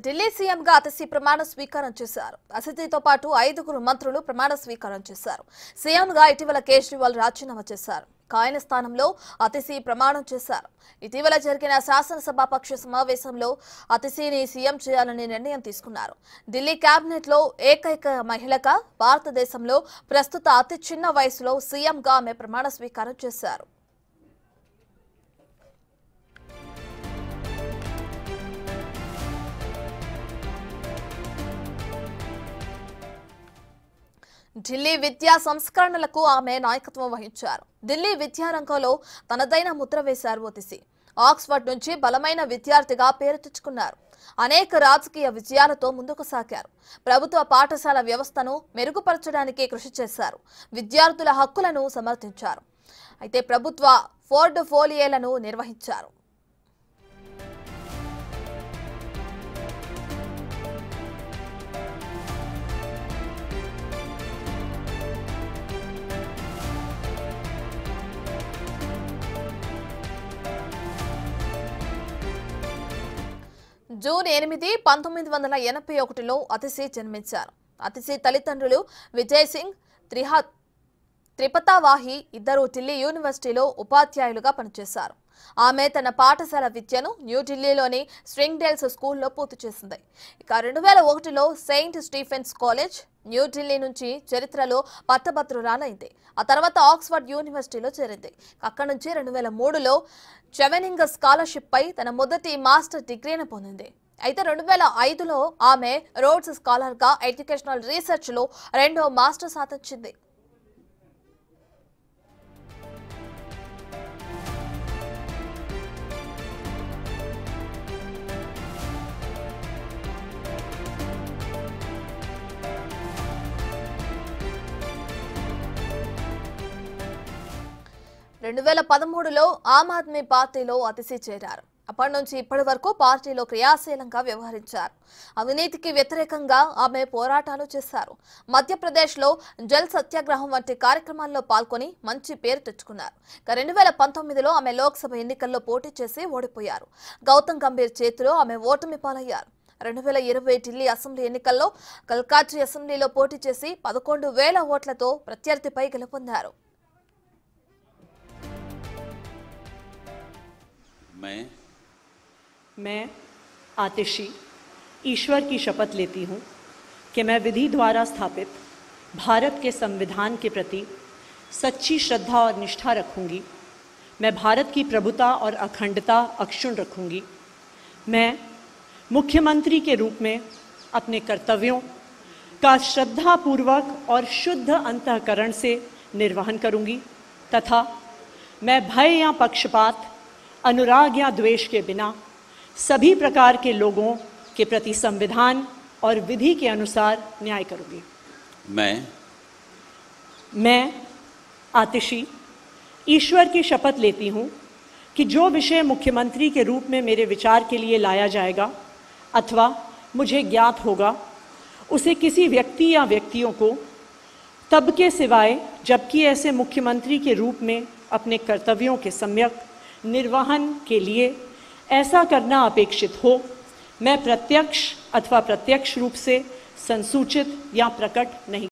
ఢిల్లీ సీఎంగా అతిశీ ప్రమాణ స్వీకారం చేశారు. అతిథితో పాటు 5 మంత్రులు ప్రమాణ స్వీకారం చేశారు. సీఎంగా ఇటీవల కేజ్రీవాల్ రాజీనామా చేశారు. ఆయన స్థానంలో అతిశీ ప్రమాణం చేశారు. ఇటీవల జరిగిన శాసనసభాపక్ష సమావేశంలో అతిశీని సీఎం చేయాలని నిర్ణయం తీసుకున్నారు. ఢిల్లీ కేబినెట్ లో ఏకైక మహిళగా భారతదేశంలో ప్రస్తుత అతి చిన్న వయసులో సీఎంగా ఆమె ప్రమాణ స్వీకారం చేశారు. ఢిల్లీ విద్యా సంస్కరణలకు ఆమె నాయకత్వం వహించారు. ఢిల్లీ విద్యారంగంలో తనదైన ముద్ర వేశారు అతిశీ. ఆక్స్ఫర్డ్ నుంచి బలమైన విద్యార్థిగా పేరు తెచ్చుకున్నారు. అనేక రాజకీయ విజయాలతో ముందుకు సాగారు. ప్రభుత్వ పాఠశాల వ్యవస్థను మెరుగుపరచడానికి కృషి చేశారు. విద్యార్థుల హక్కులను సమర్థించారు. అయితే ప్రభుత్వ పోర్ట్ఫోలియోలను నిర్వహించారు. జూన్ 8, 1981లో అతిశీ జన్మించారు. అతిశీ తల్లిదండ్రులు విజయ్ సింగ్, త్రిపతావాహి ఇద్దరు ఢిల్లీ యూనివర్సిటీలో ఉపాధ్యాయులుగా పనిచేశారు. ఆమె తన పాఠశాల విద్యను న్యూఢిల్లీలోని స్ప్రింగ్డేల్స్ స్కూల్లో పూర్తి చేసింది. ఇక 2001లో సెయింట్ స్టీఫెన్స్ కాలేజ్, న్యూఢిల్లీ నుంచి చరిత్రలో పట్టభద్రురాలైంది. ఆ తర్వాత ఆక్స్ఫర్డ్ యూనివర్సిటీలో చేరింది. అక్కడి నుంచి 2003లో చెవెనింగ్ స్కాలర్షిప్ పై తన మొదటి మాస్టర్ డిగ్రీని పొందింది. అయితే 2005లో ఆమె రోడ్స్ స్కాలర్ గా ఎడ్యుకేషనల్ రీసెర్చ్ లో 2వ మాస్టర్ సాధించింది. రెండు 2013లో ఆమ్ ఆద్మీ పార్టీలో అతిశీ చేరారు. అప్పటి నుంచి ఇప్పటి వరకు పార్టీలో క్రియాశీలంగా వ్యవహరించారు. అవినీతికి వ్యతిరేకంగా ఆమె పోరాటాలు చేశారు. మధ్యప్రదేశ్లో జల్ సత్యాగ్రహం వంటి కార్యక్రమాల్లో పాల్గొని మంచి పేరు తెచ్చుకున్నారు. 2019లో ఆమె లోక్సభ ఎన్నికల్లో పోటీ చేసి ఓడిపోయారు. గౌతమ్ గంభీర్ చేతిలో ఆమె ఓటమి పాలయ్యారు. 2020 ఢిల్లీ అసెంబ్లీ ఎన్నికల్లో కల్కాజీ అసెంబ్లీలో పోటీ చేసి 11,000 ఓట్లతో ప్రత్యర్థిపై గెలుపొందారు. मैं आतिशी ईश्वर की शपथ लेती हूँ कि मैं विधि द्वारा स्थापित भारत के संविधान के प्रति सच्ची श्रद्धा और निष्ठा रखूँगी। मैं भारत की प्रभुता और अखंडता अक्षुण्ण रखूँगी। मैं मुख्यमंत्री के रूप में अपने कर्तव्यों का श्रद्धापूर्वक और शुद्ध अंतःकरण से निर्वहन करूँगी तथा मैं भय या पक्षपात, अनुराग या द्वेष के बिना सभी प्रकार के लोगों के प्रति संविधान और विधि के अनुसार न्याय करूंगी। मैं आतिशी ईश्वर की शपथ लेती हूँ कि जो विषय मुख्यमंत्री के रूप में मेरे विचार के लिए लाया जाएगा अथवा मुझे ज्ञात होगा, उसे किसी व्यक्ति या व्यक्तियों को तब के सिवाय जबकि ऐसे मुख्यमंत्री के रूप में अपने कर्तव्यों के सम्यक निर्वहन के लिए ऐसा करना अपेक्षित हो, मैं प्रत्यक्ष अथवा प्रत्यक्ष रूप से संसूचित या प्रकट नहीं